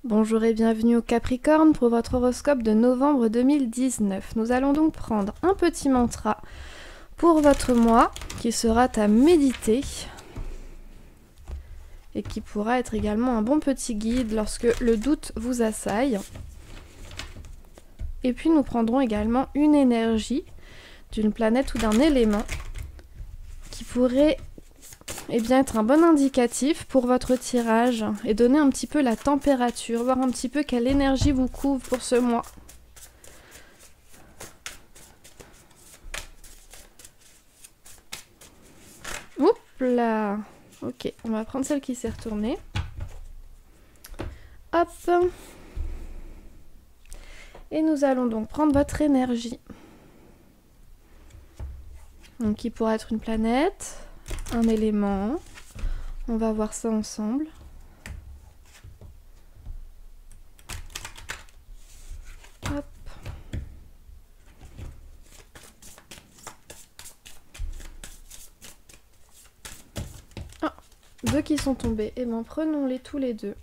Bonjour et bienvenue au Capricorne pour votre horoscope de novembre 2019. Nous allons donc prendre un petit mantra pour votre mois qui sera à méditer et qui pourra être également un bon petit guide lorsque le doute vous assaille. Et puis nous prendrons également une énergie d'une planète ou d'un élément qui pourrait être un bon indicatif pour votre tirage et donner un petit peu la température, voir un petit peu quelle énergie vous couvre pour ce mois. Oups là. Ok, on va prendre celle qui s'est retournée. Hop. Et nous allons donc prendre votre énergie. Donc qui pourra être une planète, un élément. On va voir ça ensemble. Hop. Ah, deux qui sont tombés. Et bien prenons-les tous les deux.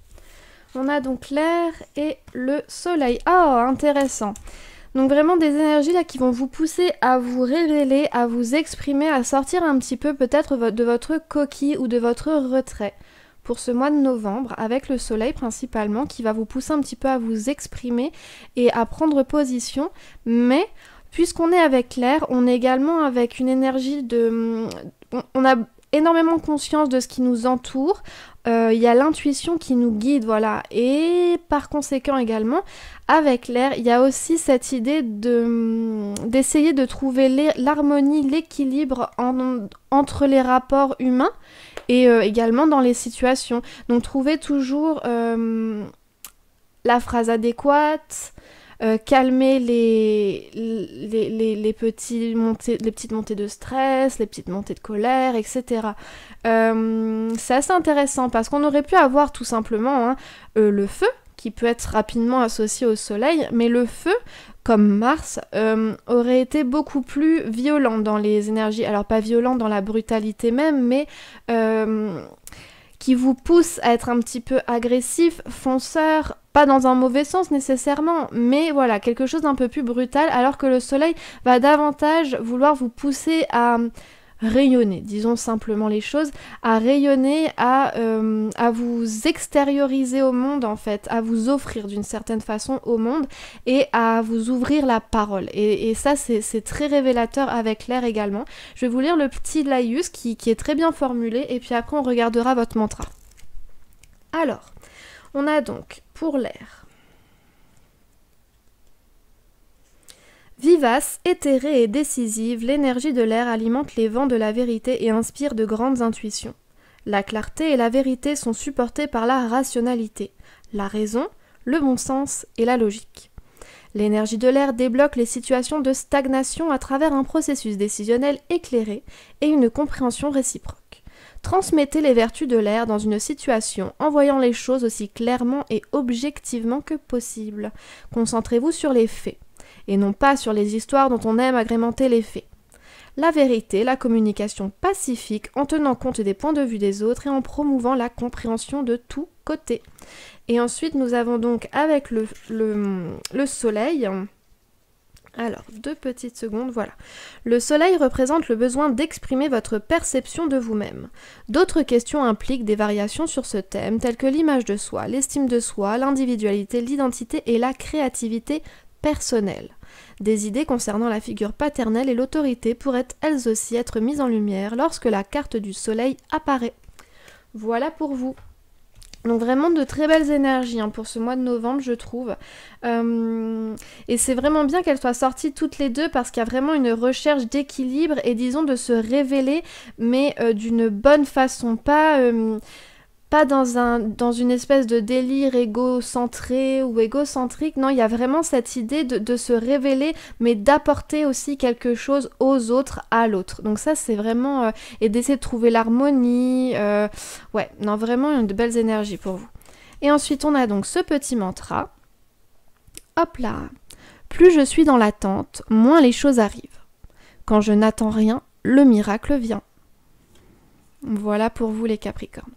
On a donc l'air et le soleil. Ah, intéressant. Donc vraiment des énergies là qui vont vous pousser à vous révéler, à vous exprimer, à sortir un petit peu peut-être de votre coquille ou de votre retrait pour ce mois de novembre, avec le soleil principalement qui va vous pousser un petit peu à vous exprimer et à prendre position. Mais puisqu'on est avec l'air, on est également avec une énergie de... On a énormément conscience de ce qui nous entoure, il y a l'intuition qui nous guide, voilà, et par conséquent également, avec l'air, il y a aussi cette idée d'essayer de trouver l'harmonie, l'équilibre entre les rapports humains et également dans les situations. Donc trouver toujours la phrase adéquate, calmer les petites montées de stress, les petites montées de colère, etc. C'est assez intéressant parce qu'on aurait pu avoir tout simplement le feu, qui peut être rapidement associé au soleil, mais le feu, comme Mars, aurait été beaucoup plus violent dans les énergies. Alors pas violent dans la brutalité même, mais qui vous pousse à être un petit peu agressif, fonceur, pas dans un mauvais sens nécessairement, mais voilà, quelque chose d'un peu plus brutal, alors que le soleil va davantage vouloir vous pousser à rayonner, disons simplement les choses, à rayonner, à vous extérioriser au monde en fait, à vous offrir d'une certaine façon au monde et à vous ouvrir la parole. Et ça c'est très révélateur avec l'air également. Je vais vous lire le petit laïus qui est très bien formulé et puis après on regardera votre mantra. Alors, on a donc pour l'air vivace, éthérée et décisive, l'énergie de l'air alimente les vents de la vérité et inspire de grandes intuitions. La clarté et la vérité sont supportées par la rationalité, la raison, le bon sens et la logique. L'énergie de l'air débloque les situations de stagnation à travers un processus décisionnel éclairé et une compréhension réciproque. Transmettez les vertus de l'air dans une situation en voyant les choses aussi clairement et objectivement que possible. Concentrez-vous sur les faits et non pas sur les histoires dont on aime agrémenter les faits. La vérité, la communication pacifique en tenant compte des points de vue des autres et en promouvant la compréhension de tous côtés. Et ensuite, nous avons donc avec le soleil... Alors, 2 petites secondes, voilà. Le soleil représente le besoin d'exprimer votre perception de vous-même. D'autres questions impliquent des variations sur ce thème, telles que l'image de soi, l'estime de soi, l'individualité, l'identité et la créativité personnelle. Des idées concernant la figure paternelle et l'autorité pourraient elles aussi être mises en lumière lorsque la carte du soleil apparaît. Voilà pour vous. Donc vraiment de très belles énergies pour ce mois de novembre, je trouve. Et c'est vraiment bien qu'elles soient sorties toutes les deux parce qu'il y a vraiment une recherche d'équilibre et disons de se révéler, mais d'une bonne façon, pas dans une espèce de délire égocentré ou égocentrique. Non, il y a vraiment cette idée de se révéler, mais d'apporter aussi quelque chose aux autres, à l'autre. Donc ça, c'est vraiment... et d'essayer de trouver l'harmonie. Ouais, non, vraiment de belles énergies pour vous. Et ensuite, on a donc ce petit mantra. Hop là. Plus je suis dans l'attente, moins les choses arrivent. Quand je n'attends rien, le miracle vient. Voilà pour vous les Capricornes.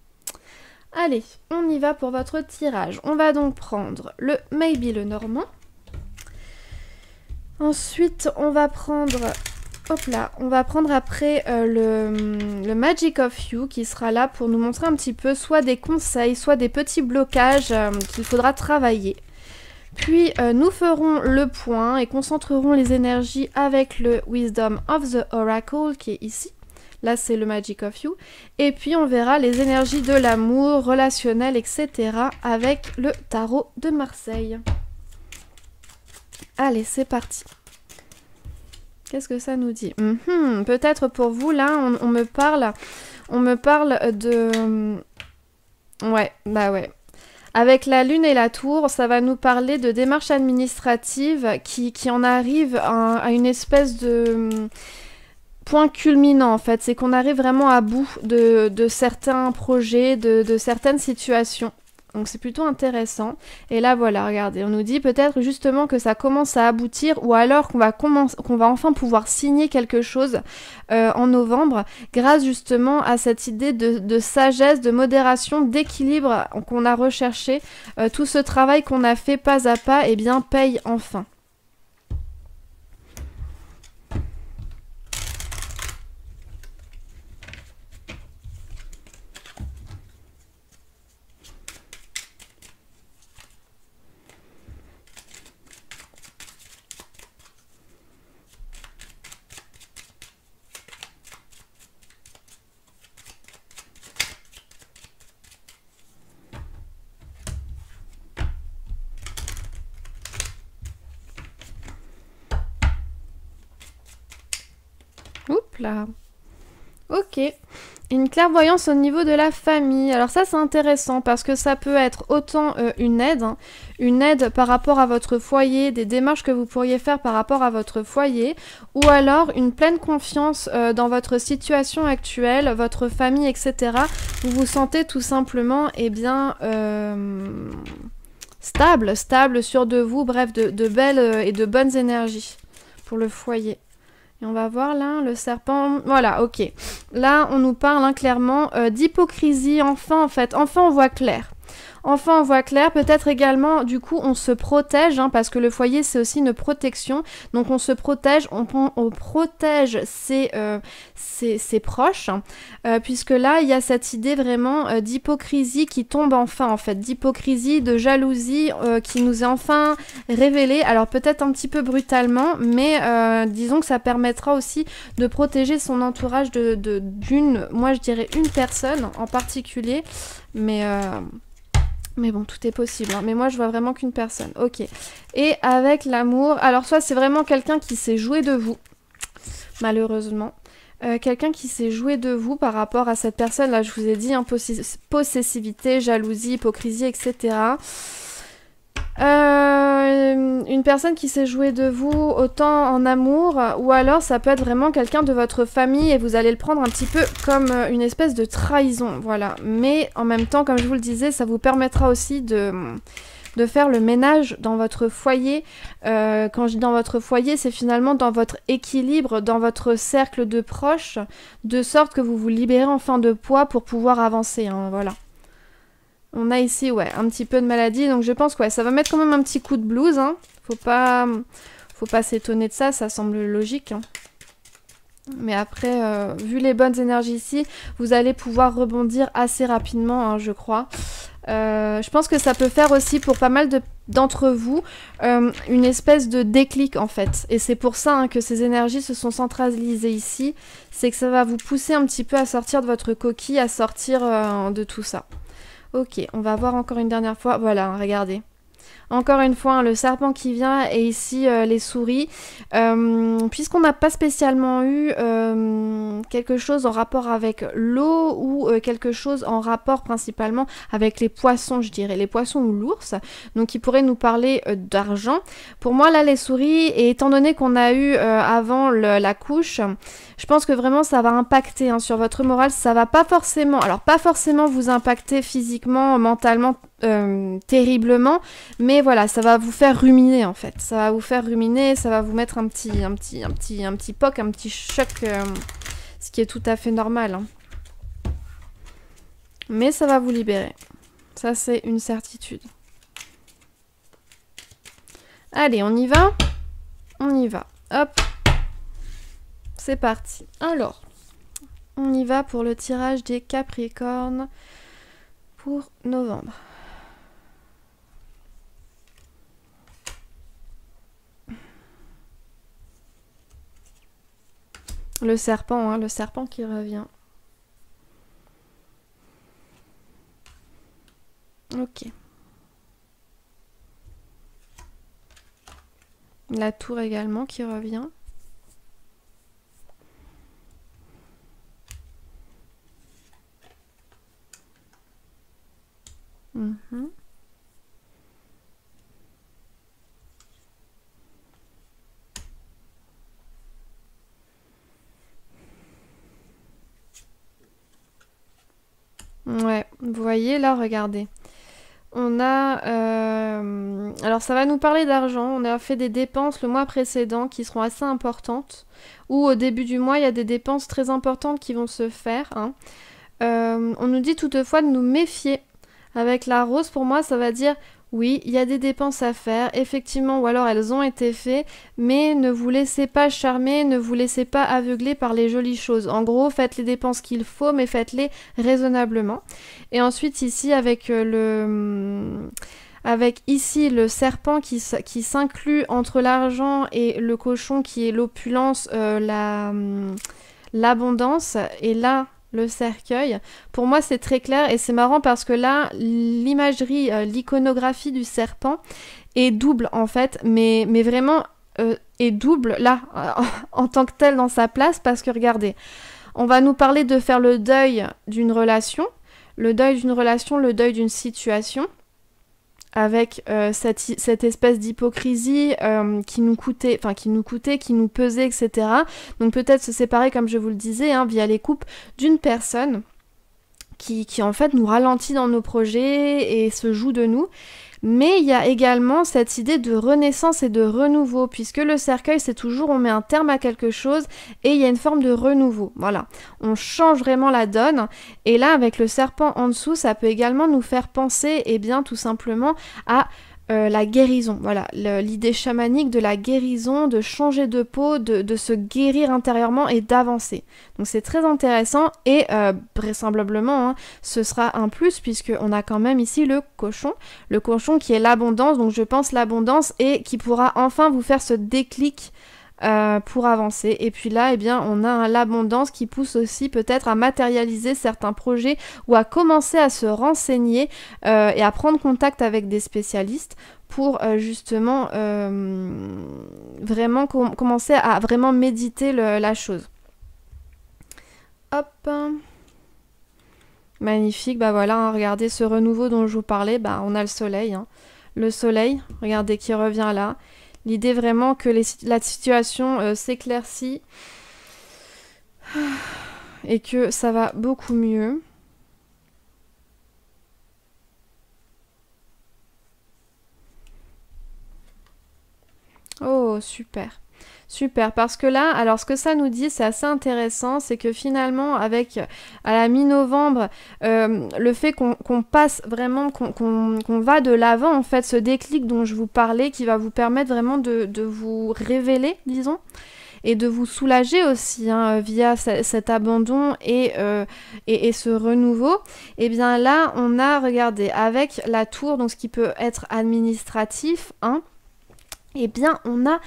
Allez, on y va pour votre tirage. On va donc prendre le Maybe le Normand. Ensuite, on va prendre... Hop là, on va prendre après le Magic of You qui sera là pour nous montrer un petit peu soit des conseils, soit des petits blocages qu'il faudra travailler. Puis nous ferons le point et concentrerons les énergies avec le Wisdom of the Oracle qui est ici. Là c'est le Magic of You. Et puis on verra les énergies de l'amour, relationnel, etc. avec le Tarot de Marseille. Allez, c'est parti. Qu'est-ce que ça nous dit? Peut-être pour vous, là, on me parle de... Ouais, bah ouais. Avec la lune et la tour, ça va nous parler de démarches administratives qui en arrivent à une espèce de point culminant, en fait. C'est qu'on arrive vraiment à bout de certains projets, de certaines situations. Donc c'est plutôt intéressant. Et là voilà, regardez, on nous dit peut-être justement que ça commence à aboutir ou alors qu'on va enfin pouvoir signer quelque chose en novembre grâce justement à cette idée de sagesse, de modération, d'équilibre qu'on a recherché. Tout ce travail qu'on a fait pas à pas, eh bien paye enfin. Oups là. Ok. Une clairvoyance au niveau de la famille. Alors ça c'est intéressant parce que ça peut être autant une aide par rapport à votre foyer, des démarches que vous pourriez faire par rapport à votre foyer, ou alors une pleine confiance dans votre situation actuelle, votre famille, etc. Vous vous sentez tout simplement, eh bien, stable, sûr de vous, bref, de belles et de bonnes énergies pour le foyer. Et on va voir là, le serpent, voilà, ok. Là, on nous parle clairement d'hypocrisie, enfin on voit clair. Enfin, on voit clair, peut-être également, du coup, on se protège, parce que le foyer, c'est aussi une protection. Donc, on se protège, on protège ses proches, puisque là, il y a cette idée vraiment d'hypocrisie qui tombe enfin, en fait. D'hypocrisie, de jalousie qui nous est enfin révélée. Alors, peut-être un petit peu brutalement, mais disons que ça permettra aussi de protéger son entourage d'une, moi, je dirais une personne en particulier, mais bon, tout est possible, mais moi je vois vraiment qu'une personne. Ok. Et avec l'amour, alors soit c'est vraiment quelqu'un qui s'est joué de vous, malheureusement. Quelqu'un qui s'est joué de vous par rapport à cette personne, là je vous ai dit, possessivité, jalousie, hypocrisie, etc. Une personne qui s'est jouée de vous autant en amour, ou alors ça peut être vraiment quelqu'un de votre famille et vous allez le prendre un petit peu comme une espèce de trahison, voilà. Mais en même temps, comme je vous le disais, ça vous permettra aussi de faire le ménage dans votre foyer. Quand je dis dans votre foyer, c'est finalement dans votre équilibre, dans votre cercle de proches, de sorte que vous vous libérez enfin de poids pour pouvoir avancer, voilà. On a ici, ouais, un petit peu de maladie, donc je pense que ouais, ça va mettre quand même un petit coup de blues, Faut pas s'étonner de ça, ça semble logique, Mais après, vu les bonnes énergies ici, vous allez pouvoir rebondir assez rapidement, je crois. Je pense que ça peut faire aussi pour pas mal d'entre vous une espèce de déclic en fait. Et c'est pour ça que ces énergies se sont centralisées ici. C'est que ça va vous pousser un petit peu à sortir de votre coquille, à sortir de tout ça. Ok, on va voir encore une dernière fois. Voilà, regardez. Encore une fois, le serpent qui vient et ici les souris. Puisqu'on n'a pas spécialement eu quelque chose en rapport avec l'eau ou quelque chose en rapport principalement avec les poissons, je dirais, les poissons ou l'ours, donc qui pourrait nous parler d'argent. Pour moi, là, les souris, et étant donné qu'on a eu avant la couche, je pense que vraiment ça va impacter sur votre morale. Ça va pas forcément, alors pas forcément vous impacter physiquement, mentalement, terriblement, mais voilà, ça va vous faire ruminer en fait. Ça va vous faire ruminer, ça va vous mettre un petit poc, un petit choc, ce qui est tout à fait normal. Mais ça va vous libérer. Ça, c'est une certitude. Allez, on y va? On y va. Hop. C'est parti. Alors, on y va pour le tirage des Capricornes pour novembre. Le serpent, hein, le serpent qui revient. Ok. La tour également qui revient. Mhm. Ouais, vous voyez là, regardez. On a... alors ça va nous parler d'argent. On a fait des dépenses le mois précédent qui seront assez importantes. Ou au début du mois, il y a des dépenses très importantes qui vont se faire. Hein. On nous dit toutefois de nous méfier. Avec la rose, pour moi, ça va dire... Oui, il y a des dépenses à faire, effectivement, ou alors elles ont été faites, mais ne vous laissez pas charmer, ne vous laissez pas aveugler par les jolies choses. En gros, faites les dépenses qu'il faut, mais faites-les raisonnablement. Et ensuite, ici, avec ici le serpent qui s'inclut entre l'argent et le cochon qui est l'opulence, l'abondance, et là... le cercueil. Pour moi, c'est très clair et c'est marrant parce que là, l'imagerie, l'iconographie du serpent est double en fait, mais vraiment est double là, en tant que tel dans sa place parce que regardez, on va nous parler de faire le deuil d'une relation, le deuil d'une situation, avec cette espèce d'hypocrisie qui nous coûtait, qui nous pesait, etc. Donc peut-être se séparer, comme je vous le disais, hein, via les coupes d'une personne qui en fait nous ralentit dans nos projets et se joue de nous. Mais il y a également cette idée de renaissance et de renouveau, puisque le cercueil, c'est toujours on met un terme à quelque chose et il y a une forme de renouveau. Voilà, on change vraiment la donne. Et là, avec le serpent en dessous, ça peut également nous faire penser, eh bien, tout simplement à la guérison. Voilà, l'idée chamanique de la guérison, de changer de peau, de se guérir intérieurement et d'avancer. Donc c'est très intéressant et vraisemblablement, hein, ce sera un plus puisqu'on a quand même ici le cochon qui est l'abondance, donc je pense l'abondance et qui pourra enfin vous faire ce déclic pour avancer. Et puis là, eh bien, on a l'abondance qui pousse aussi peut-être à matérialiser certains projets ou à commencer à se renseigner et à prendre contact avec des spécialistes pour justement vraiment commencer à vraiment méditer la chose. Hop. Magnifique, bah voilà, hein, regardez ce renouveau dont je vous parlais, bah on a le soleil. Hein. Le soleil, regardez qui revient là. L'idée vraiment que la situation s'éclaircit et que ça va beaucoup mieux. Oh, super. Super, parce que là, alors ce que ça nous dit, c'est assez intéressant, c'est que finalement, à la mi-novembre, le fait qu'on passe vraiment, qu'on va de l'avant, en fait, ce déclic dont je vous parlais, qui va vous permettre vraiment de vous révéler, disons, et de vous soulager aussi, hein, via cet abandon et ce renouveau, et bien là, on a, regardez, avec la tour, donc ce qui peut être administratif, hein, et bien on a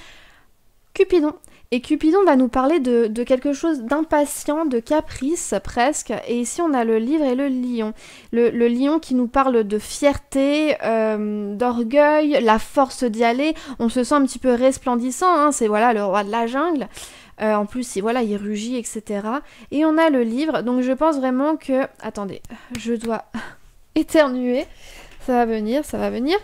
Cupidon. Et Cupidon va nous parler de quelque chose d'impatient, de caprice presque. Et ici on a le livre et le lion. Le lion qui nous parle de fierté, d'orgueil, la force d'y aller. On se sent un petit peu resplendissant, hein, c'est voilà le roi de la jungle. En plus, voilà, il rugit, etc. Et on a le livre, donc je pense vraiment que... Attendez, je dois éternuer. Ça va venir, ça va venir.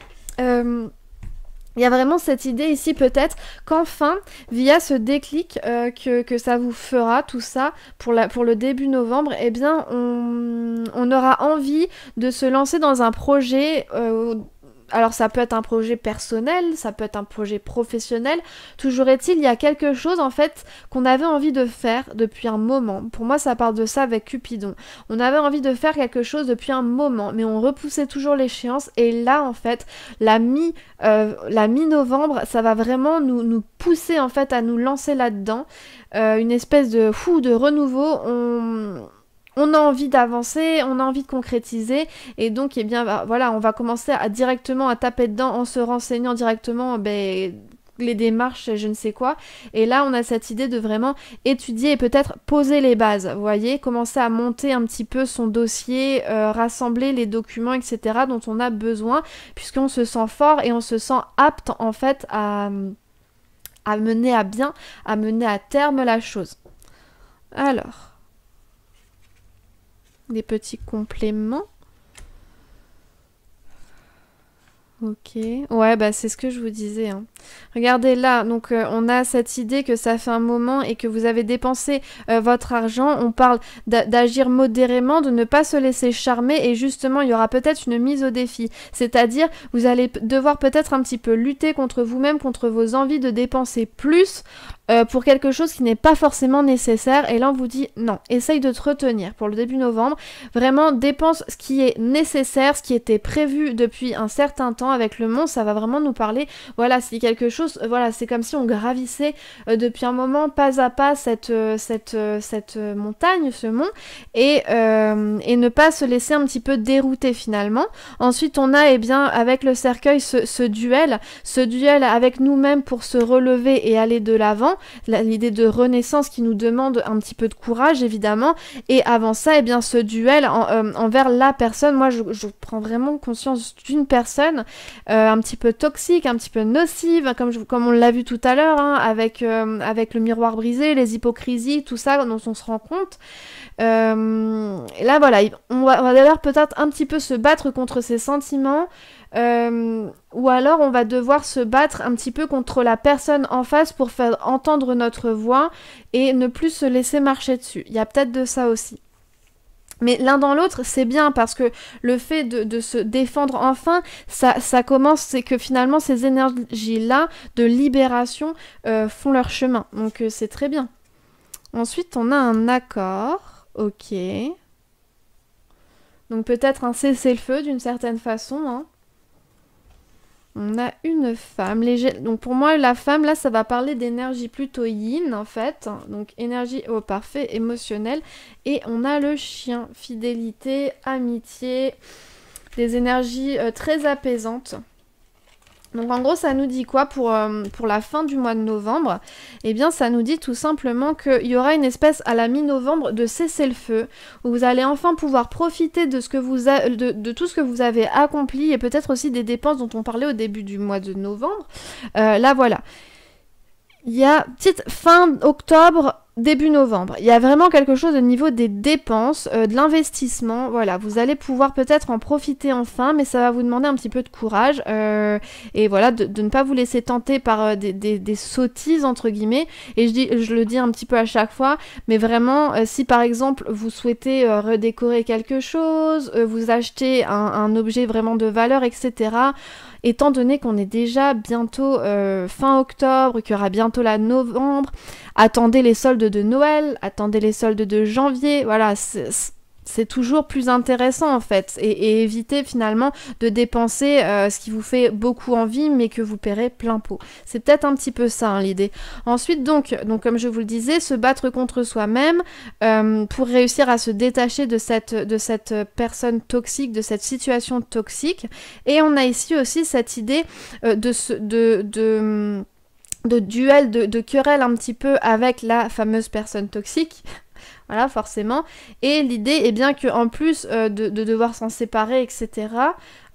Il y a vraiment cette idée ici peut-être qu'enfin, via ce déclic que ça vous fera, tout ça, pour le début novembre, eh bien on aura envie de se lancer dans un projet alors ça peut être un projet personnel, ça peut être un projet professionnel, toujours est-il, il y a quelque chose en fait qu'on avait envie de faire depuis un moment. Pour moi ça parle de ça avec Cupidon. On avait envie de faire quelque chose depuis un moment, mais on repoussait toujours l'échéance, et là en fait, la mi-novembre, ça va vraiment nous pousser en fait à nous lancer là-dedans, une espèce de renouveau. On a envie d'avancer, on a envie de concrétiser, et donc, eh bien, voilà, on va commencer directement à taper dedans en se renseignant directement, les démarches, je ne sais quoi. Et là, on a cette idée de vraiment étudier et peut-être poser les bases, vous voyez, commencer à monter un petit peu son dossier, rassembler les documents, etc., dont on a besoin, puisqu'on se sent fort et on se sent apte, en fait, à mener à bien, à mener à terme la chose. Alors... des petits compléments. Ok. Ouais, bah c'est ce que je vous disais. Hein. Regardez là, donc on a cette idée que ça fait un moment et que vous avez dépensé votre argent. On parle d'agir modérément, de ne pas se laisser charmer, et justement, il y aura peut-être une mise au défi. C'est-à-dire, vous allez devoir peut-être un petit peu lutter contre vous-même, contre vos envies de dépenser plus pour quelque chose qui n'est pas forcément nécessaire. Et là, on vous dit non, essaye de te retenir pour le début novembre. Vraiment, dépense ce qui est nécessaire, ce qui était prévu depuis un certain temps. Avec le mont, ça va vraiment nous parler. Voilà, c'est quelque chose. Voilà, c'est comme si on gravissait depuis un moment, pas à pas, cette montagne, ce mont, et ne pas se laisser un petit peu dérouter finalement. Ensuite, on a, eh bien, avec le cercueil, ce duel avec nous-mêmes pour se relever et aller de l'avant. L'idée de renaissance qui nous demande un petit peu de courage, évidemment. Et avant ça, eh bien, ce duel envers la personne. Moi, je prends vraiment conscience d'une personne un petit peu toxique, un petit peu nocive, comme on l'a vu tout à l'heure, hein, avec le miroir brisé, les hypocrisies, tout ça dont on se rend compte. Et là, voilà, on va devoir peut-être un petit peu se battre contre ces sentiments. Ou alors on va devoir se battre un petit peu contre la personne en face pour faire entendre notre voix et ne plus se laisser marcher dessus. Il y a peut-être de ça aussi. Mais l'un dans l'autre, c'est bien, parce que le fait de se défendre enfin, ça commence, c'est que finalement ces énergies-là de libération font leur chemin. Donc c'est très bien. Ensuite, on a un accord. Ok. Donc peut-être un cessez-le-feu d'une certaine façon, hein. On a une femme, donc pour moi la femme là ça va parler d'énergie plutôt yin en fait, donc énergie parfait, émotionnelle, et on a le chien, fidélité, amitié, des énergies très apaisantes. Donc en gros ça nous dit quoi pour la fin du mois de novembre? Eh bien ça nous dit tout simplement qu'il y aura une espèce à la mi-novembre de cessez-le-feu, où vous allez enfin pouvoir profiter de tout ce que vous avez accompli, et peut-être aussi des dépenses dont on parlait au début du mois de novembre. Là voilà. Il y a petite fin octobre, début novembre. Il y a vraiment quelque chose au niveau des dépenses, de l'investissement. Voilà, vous allez pouvoir peut-être en profiter enfin, mais ça va vous demander un petit peu de courage. Et voilà, de ne pas vous laisser tenter par des sottises, entre guillemets. Et je le dis un petit peu à chaque fois, mais vraiment, si par exemple vous souhaitez redécorer quelque chose, vous achetez un objet vraiment de valeur, etc., étant donné qu'on est déjà bientôt fin octobre, qu'il y aura bientôt la novembre, attendez les soldes de Noël, attendez les soldes de janvier, voilà, c'est toujours plus intéressant en fait, et évitez finalement de dépenser ce qui vous fait beaucoup envie mais que vous paierez plein pot. C'est peut-être un petit peu ça, hein, l'idée. Ensuite donc comme je vous le disais, se battre contre soi-même pour réussir à se détacher de cette personne toxique, de cette situation toxique. Et on a ici aussi cette idée de duel, de querelle un petit peu avec la fameuse personne toxique. Voilà, forcément. Et l'idée est bien qu'en plus de devoir s'en séparer, etc.,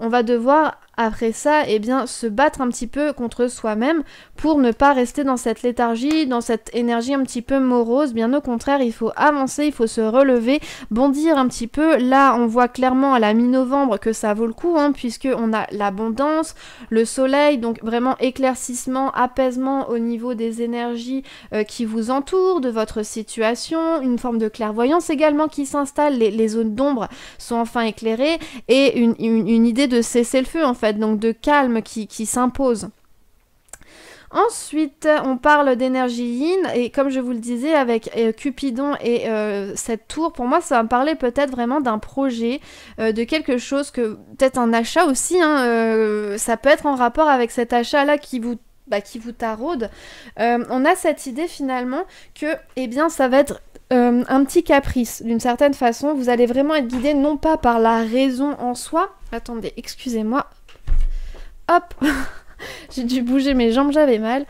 on va devoir, après ça, eh bien, se battre un petit peu contre soi-même pour ne pas rester dans cette léthargie, dans cette énergie un petit peu morose. Bien au contraire, il faut avancer, il faut se relever, bondir un petit peu. Là, on voit clairement à la mi-novembre que ça vaut le coup, hein, puisqu'on a l'abondance, le soleil, donc vraiment éclaircissement, apaisement au niveau des énergies qui vous entourent, de votre situation, une forme de clairvoyance également qui s'installe, les zones d'ombre sont enfin éclairées, et une idée de cesser le feu en fait, fait, donc de calme qui s'impose. Ensuite, on parle d'énergie yin, et comme je vous le disais, avec Cupidon et cette tour, pour moi, ça va me parler peut-être vraiment d'un projet, de quelque chose, que peut-être un achat aussi, hein, ça peut être en rapport avec cet achat-là qui vous taraude. On a cette idée finalement que, eh bien, ça va être un petit caprice, d'une certaine façon. Vous allez vraiment être guidé non pas par la raison en soi. Attendez, excusez-moi. Hop. J'ai dû bouger mes jambes, j'avais mal.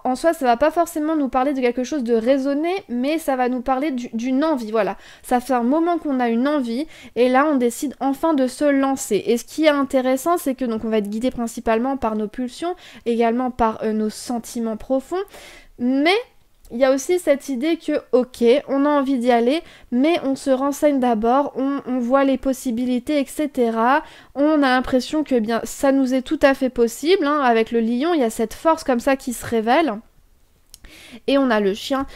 En soi, ça va pas forcément nous parler de quelque chose de raisonné, mais ça va nous parler d'une envie, voilà. Ça fait un moment qu'on a une envie, et là, on décide enfin de se lancer. Et ce qui est intéressant, c'est que donc on va être guidé principalement par nos pulsions, également par nos sentiments profonds, mais il y a aussi cette idée que, ok, on a envie d'y aller, mais on se renseigne d'abord, on voit les possibilités, etc. On a l'impression que, eh bien, ça nous est tout à fait possible, hein. Avec le lion, il y a cette force comme ça qui se révèle. Et on a le chien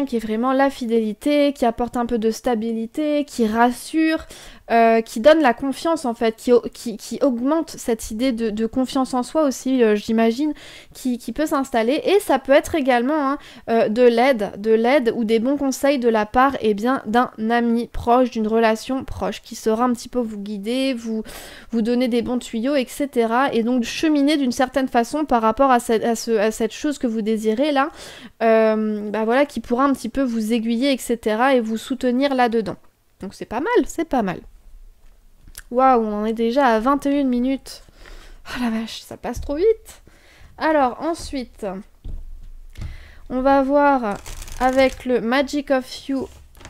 qui est vraiment la fidélité, qui apporte un peu de stabilité, qui rassure, qui donne la confiance en fait, qui augmente cette idée de confiance en soi aussi, j'imagine, qui peut s'installer. Et ça peut être également de l'aide ou des bons conseils de la part d'un ami proche, d'une relation proche, qui saura un petit peu vous guider, vous donner des bons tuyaux, etc. Et donc cheminer d'une certaine façon par rapport à cette chose que vous désirez là, voilà, qui pourra un petit peu vous aiguiller, etc. et vous soutenir là-dedans. Donc c'est pas mal, c'est pas mal. Waouh, on en est déjà à 21 minutes. Oh la vache, ça passe trop vite. Alors ensuite, on va voir avec le Magic of You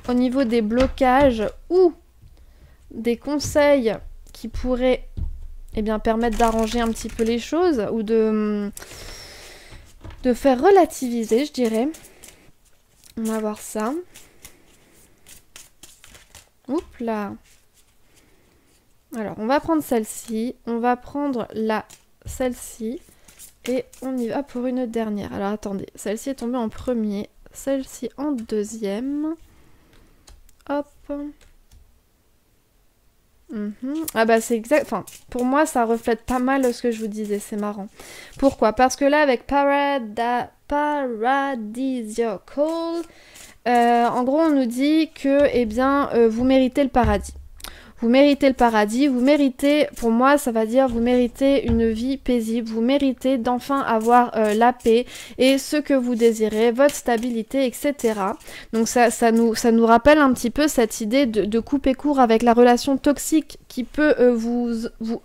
au niveau des blocages ou des conseils qui pourraient permettre d'arranger un petit peu les choses ou de faire relativiser, je dirais. On va voir ça. Oups là. Alors, on va prendre celle-ci, on va prendre celle-ci, et on y va pour une dernière. Alors, attendez, celle-ci est tombée en premier, celle-ci en deuxième. Hop. Ah bah c'est exact, enfin, pour moi, ça reflète pas mal ce que je vous disais, c'est marrant. Pourquoi? Parce que là, avec Paradisiacal, en gros, on nous dit que, vous méritez le paradis. Vous méritez le paradis, vous méritez, pour moi, ça va dire, vous méritez une vie paisible, vous méritez d'enfin avoir la paix et ce que vous désirez, votre stabilité, etc. Donc ça nous rappelle un petit peu cette idée de couper court avec la relation toxique qui peut vous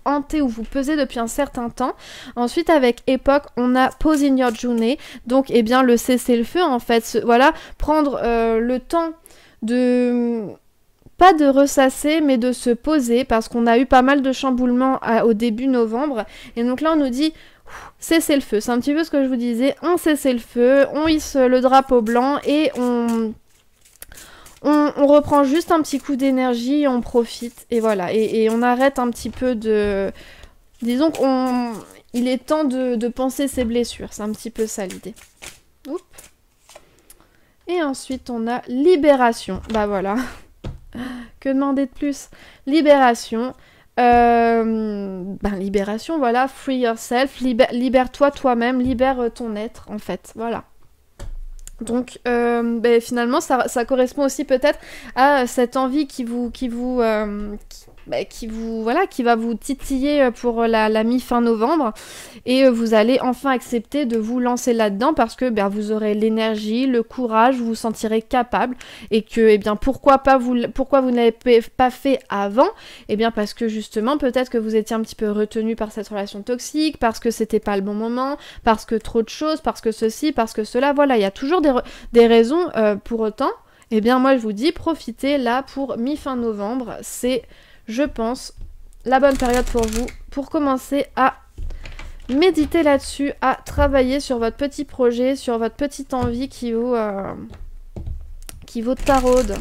hanter ou vous peser depuis un certain temps. Ensuite, avec Époque, on a Pause in Your Journey, donc le cessez-le-feu en fait, voilà, prendre le temps pas de ressasser, mais de se poser, parce qu'on a eu pas mal de chamboulements au début novembre. Et donc là, on nous dit, cessez le feu. C'est un petit peu ce que je vous disais, on cesse le feu, on hisse le drapeau blanc, et on reprend juste un petit coup d'énergie, on profite, et voilà. Et on arrête un petit peu de... Disons il est temps de penser ses blessures. C'est un petit peu ça l'idée. Oups. Et ensuite, on a libération. Bah voilà. Que demander de plus? Libération. Libération, voilà. Free yourself. Libère-toi toi-même. Libère ton être, en fait. Voilà. Donc, finalement, ça correspond aussi peut-être à cette envie qui va vous titiller pour la mi-fin novembre, et vous allez enfin accepter de vous lancer là-dedans parce que vous aurez l'énergie, le courage, vous vous sentirez capable, et que pourquoi vous n'avez pas fait avant? Parce que justement peut-être que vous étiez un petit peu retenu par cette relation toxique, parce que c'était pas le bon moment, parce que trop de choses, parce que ceci, parce que cela, voilà, il y a toujours des raisons. Pour autant, moi je vous dis, profitez là pour mi-fin novembre, c'est, je pense, la bonne période pour vous, pour commencer à méditer là-dessus, à travailler sur votre petit projet, sur votre petite envie qui vous taraude.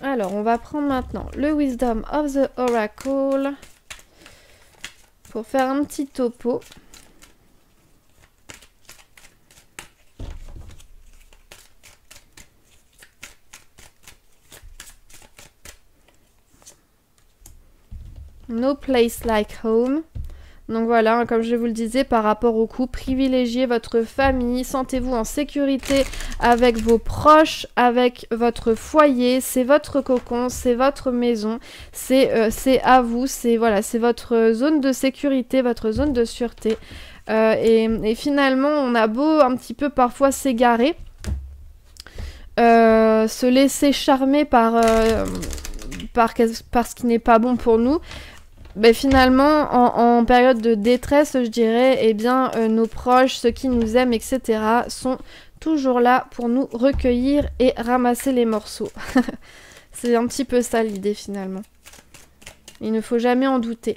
Alors, on va prendre maintenant le Wisdom of the Oracle pour faire un petit topo. No place like home. Donc voilà, comme je vous le disais, par rapport au couple, privilégiez votre famille, sentez-vous en sécurité avec vos proches, avec votre foyer, c'est votre cocon, c'est votre maison, c'est à vous, c'est voilà, c'est votre zone de sécurité, votre zone de sûreté. Et finalement, on a beau un petit peu parfois s'égarer, se laisser charmer par ce qui n'est pas bon pour nous. Ben finalement, en période de détresse, je dirais, eh bien, nos proches, ceux qui nous aiment, etc., sont toujours là pour nous recueillir et ramasser les morceaux. C'est un petit peu ça l'idée, finalement. Il ne faut jamais en douter.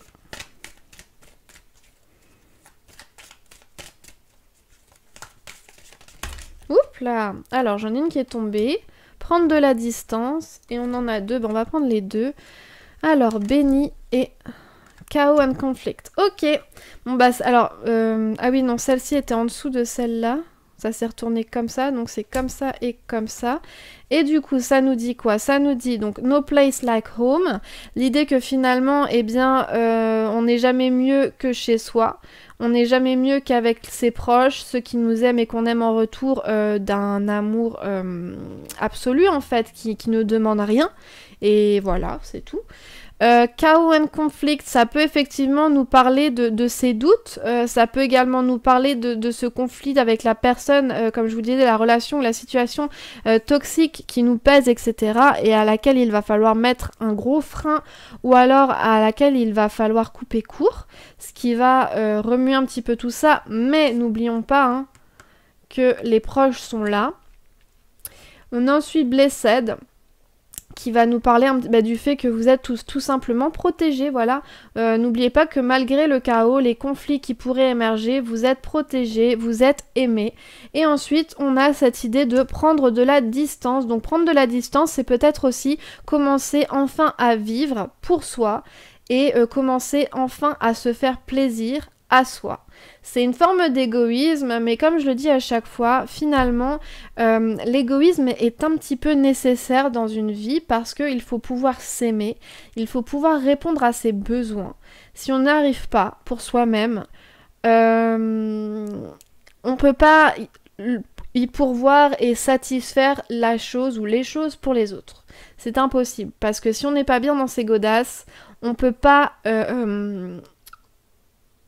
Oups là. Alors, j'en ai une qui est tombée. Prendre de la distance. Et on en a deux. Ben, on va prendre les deux. Alors, béni et... Chaos and conflict. Ok. Bon bah alors ah oui non, celle-ci était en dessous de celle-là. Ça s'est retourné comme ça, donc c'est comme ça et comme ça. Et du coup, ça nous dit quoi? Ça nous dit donc no place like home. L'idée que finalement, eh bien, on n'est jamais mieux que chez soi. On n'est jamais mieux qu'avec ses proches, ceux qui nous aiment et qu'on aime en retour d'un amour absolu en fait, qui ne demande rien. Et voilà, c'est tout. Chaos and conflict, ça peut effectivement nous parler de ses doutes, ça peut également nous parler de ce conflit avec la personne, comme je vous disais, la relation, la situation toxique qui nous pèse, etc. et à laquelle il va falloir mettre un gros frein ou alors à laquelle il va falloir couper court, ce qui va remuer un petit peu tout ça, mais n'oublions pas hein, que les proches sont là. On a ensuite Blessed, qui va nous parler du fait que vous êtes tous tout simplement protégés, voilà. N'oubliez pas que malgré le chaos, les conflits qui pourraient émerger, vous êtes protégés, vous êtes aimés. Et ensuite, on a cette idée de prendre de la distance. Donc prendre de la distance, c'est peut-être aussi commencer enfin à vivre pour soi et commencer enfin à se faire plaisir à soi. C'est une forme d'égoïsme, mais comme je le dis à chaque fois, finalement, l'égoïsme est un petit peu nécessaire dans une vie parce qu'il faut pouvoir s'aimer, il faut pouvoir répondre à ses besoins. Si on n'arrive pas pour soi-même, on peut pas y pourvoir et satisfaire la chose ou les choses pour les autres. C'est impossible, parce que si on n'est pas bien dans ses godasses, on peut pas...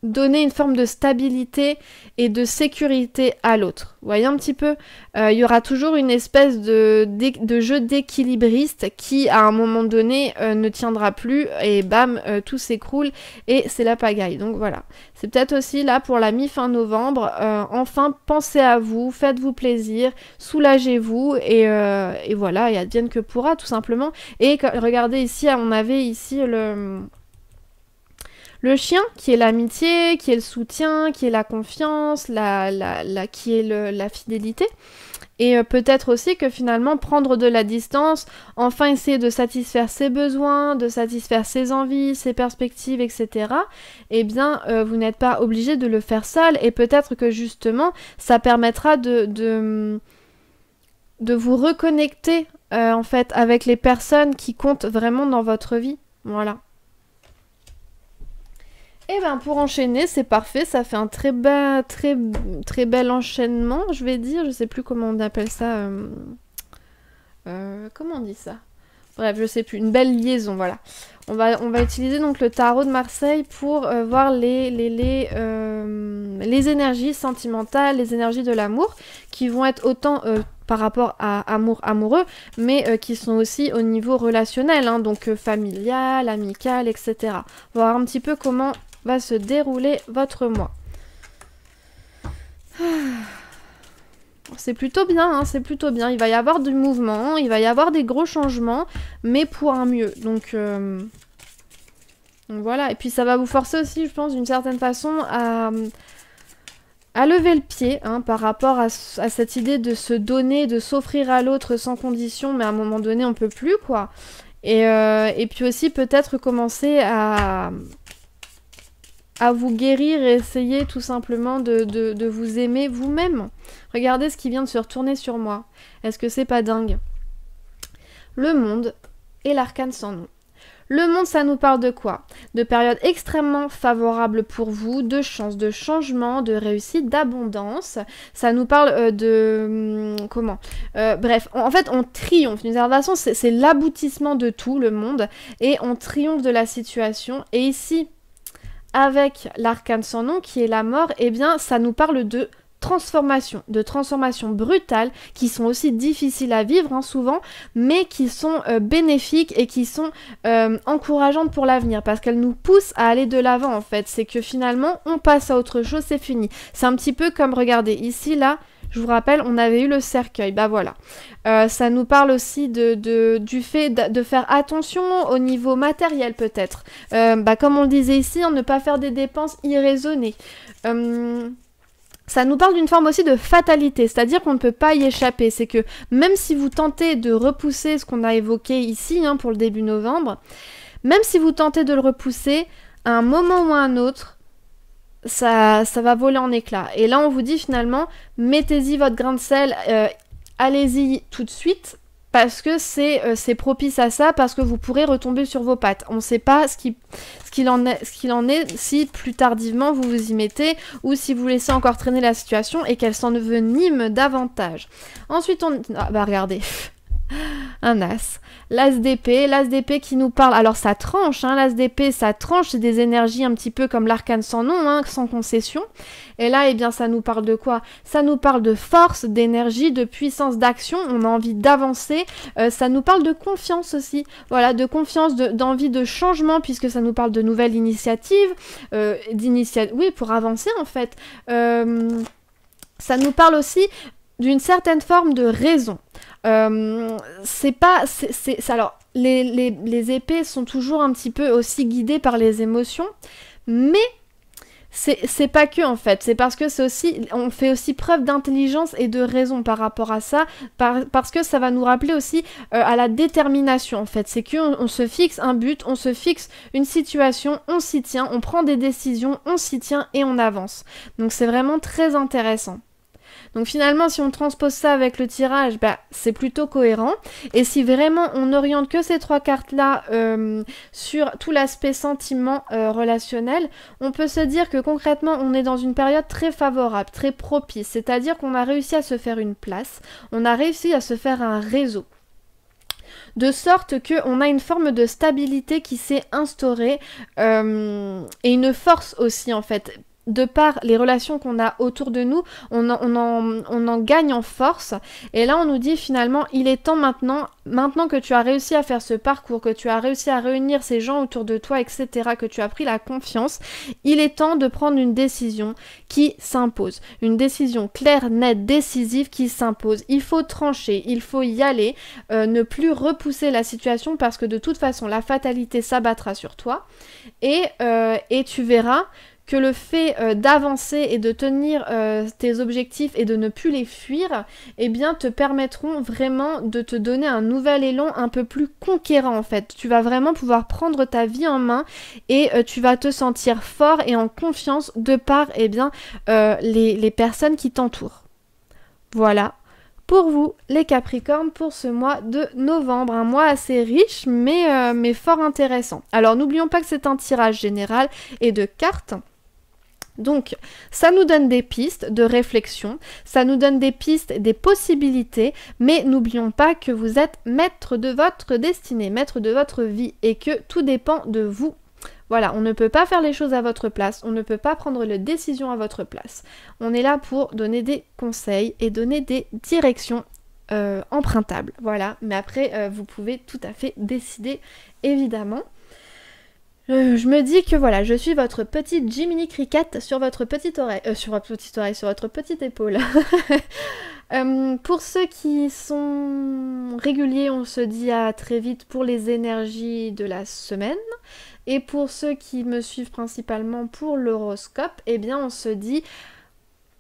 donner une forme de stabilité et de sécurité à l'autre. Vous voyez un petit peu, il y aura toujours une espèce de jeu d'équilibriste qui, à un moment donné, ne tiendra plus et bam, tout s'écroule et c'est la pagaille. Donc voilà, c'est peut-être aussi là pour la mi-fin novembre, enfin pensez à vous, faites-vous plaisir, soulagez-vous et voilà, et advienne que pourra tout simplement. Et regardez ici, on avait ici le chien, qui est l'amitié, qui est le soutien, qui est la confiance, qui est la fidélité. Et peut-être aussi que finalement, prendre de la distance, enfin essayer de satisfaire ses besoins, de satisfaire ses envies, ses perspectives, etc. Eh bien, vous n'êtes pas obligé de le faire seul. Et peut-être que justement, ça permettra de vous reconnecter, en fait, avec les personnes qui comptent vraiment dans votre vie. Voilà. Et bien pour enchaîner, c'est parfait, ça fait un très bel enchaînement, je vais dire, je sais plus comment on appelle ça, comment on dit ça? Bref, je sais plus, une belle liaison, voilà. On va utiliser donc le tarot de Marseille pour voir les énergies sentimentales, les énergies de l'amour, qui vont être autant par rapport à amoureux, mais qui sont aussi au niveau relationnel, hein, donc familial, amical, etc. On va voir un petit peu comment va se dérouler votre mois. C'est plutôt bien, hein, c'est plutôt bien. Il va y avoir du mouvement, il va y avoir des gros changements, mais pour un mieux. Donc voilà, et puis ça va vous forcer aussi, je pense, d'une certaine façon, à lever le pied hein, par rapport à cette idée de se donner, de s'offrir à l'autre sans condition, mais à un moment donné, on peut plus, quoi. Et puis aussi, peut-être commencer à vous guérir et essayer tout simplement de vous aimer vous-même. Regardez ce qui vient de se retourner sur moi. Est-ce que c'est pas dingue? Le monde et l'arcane sans nom. Le monde, ça nous parle de quoi? De périodes extrêmement favorables pour vous, de chance, de changement, de réussite, d'abondance. Ça nous parle comment bref, en fait, on triomphe. D'une certaine façon, c'est l'aboutissement de tout, le monde, et on triomphe de la situation. Et ici, avec l'arcane sans nom, qui est la mort, eh bien, ça nous parle de transformations brutales qui sont aussi difficiles à vivre souvent, mais qui sont bénéfiques et qui sont encourageantes pour l'avenir parce qu'elles nous poussent à aller de l'avant en fait. C'est que finalement on passe à autre chose, c'est fini. C'est un petit peu comme, regardez, ici là, je vous rappelle, on avait eu le cercueil, bah voilà. Ça nous parle aussi du fait de faire attention au niveau matériel peut-être. Comme on le disait ici, ne pas faire des dépenses irraisonnées. Ça nous parle d'une forme aussi de fatalité, c'est-à-dire qu'on ne peut pas y échapper. C'est que même si vous tentez de repousser ce qu'on a évoqué ici pour le début novembre, même si vous tentez de le repousser, à un moment ou à un autre, ça va voler en éclats. Et là, on vous dit finalement, mettez-y votre grain de sel, allez-y tout de suite, parce que c'est propice à ça, parce que vous pourrez retomber sur vos pattes. On ne sait pas ce qu'il en est si plus tardivement vous vous y mettez, ou si vous laissez encore traîner la situation et qu'elle s'envenime davantage. Ensuite, regardez... Un as. L'as d'épée qui nous parle, alors ça tranche, l'as d'épée ça tranche, c'est des énergies un petit peu comme l'arcane sans nom, sans concession. Et là, eh bien, ça nous parle de quoi? Ça nous parle de force, d'énergie, de puissance d'action, on a envie d'avancer, ça nous parle de confiance aussi, voilà, de confiance, d'envie de changement, puisque ça nous parle de nouvelles initiatives, oui, pour avancer en fait. Ça nous parle aussi d'une certaine forme de raison. Alors, les épées sont toujours un petit peu aussi guidées par les émotions, mais c'est pas que en fait, c'est parce que on fait aussi preuve d'intelligence et de raison par rapport à ça, parce que ça va nous rappeler aussi à la détermination en fait, c'est qu'on se fixe un but, on se fixe une situation, on s'y tient, on prend des décisions, on s'y tient et on avance. Donc c'est vraiment très intéressant. Donc finalement, si on transpose ça avec le tirage, c'est plutôt cohérent. Et si vraiment on n'oriente que ces trois cartes-là sur tout l'aspect sentiment relationnel, on peut se dire que concrètement, on est dans une période très favorable, très propice. C'est-à-dire qu'on a réussi à se faire une place, on a réussi à se faire un réseau. De sorte qu'on a une forme de stabilité qui s'est instaurée et une force aussi en fait. De par les relations qu'on a autour de nous, on en gagne en force. Et là, on nous dit finalement, il est temps maintenant que tu as réussi à faire ce parcours, que tu as réussi à réunir ces gens autour de toi, etc., que tu as pris la confiance, il est temps de prendre une décision qui s'impose. Une décision claire, nette, décisive qui s'impose. Il faut trancher, il faut y aller, ne plus repousser la situation parce que de toute façon, la fatalité s'abattra sur toi. Et tu verras que le fait d'avancer et de tenir tes objectifs et de ne plus les fuir, eh bien te permettront vraiment de te donner un nouvel élan un peu plus conquérant en fait. Tu vas vraiment pouvoir prendre ta vie en main et tu vas te sentir fort et en confiance de par les personnes qui t'entourent. Voilà. Pour vous, les Capricornes, pour ce mois de novembre. Un mois assez riche, mais fort intéressant. Alors, n'oublions pas que c'est un tirage général et de cartes. Donc, ça nous donne des pistes de réflexion, ça nous donne des pistes, des possibilités, mais n'oublions pas que vous êtes maître de votre destinée, maître de votre vie, et que tout dépend de vous. Voilà, on ne peut pas faire les choses à votre place, on ne peut pas prendre les décisions à votre place. On est là pour donner des conseils et donner des directions empruntables. Voilà, mais après, vous pouvez tout à fait décider, évidemment. Je me dis que voilà, je suis votre petite Jiminy Cricket sur votre petite oreille, sur votre petite épaule. Pour ceux qui sont réguliers, on se dit à très vite pour les énergies de la semaine. Et pour ceux qui me suivent principalement pour l'horoscope, eh bien on se dit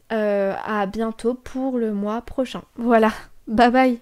à bientôt pour le mois prochain. Voilà, bye bye.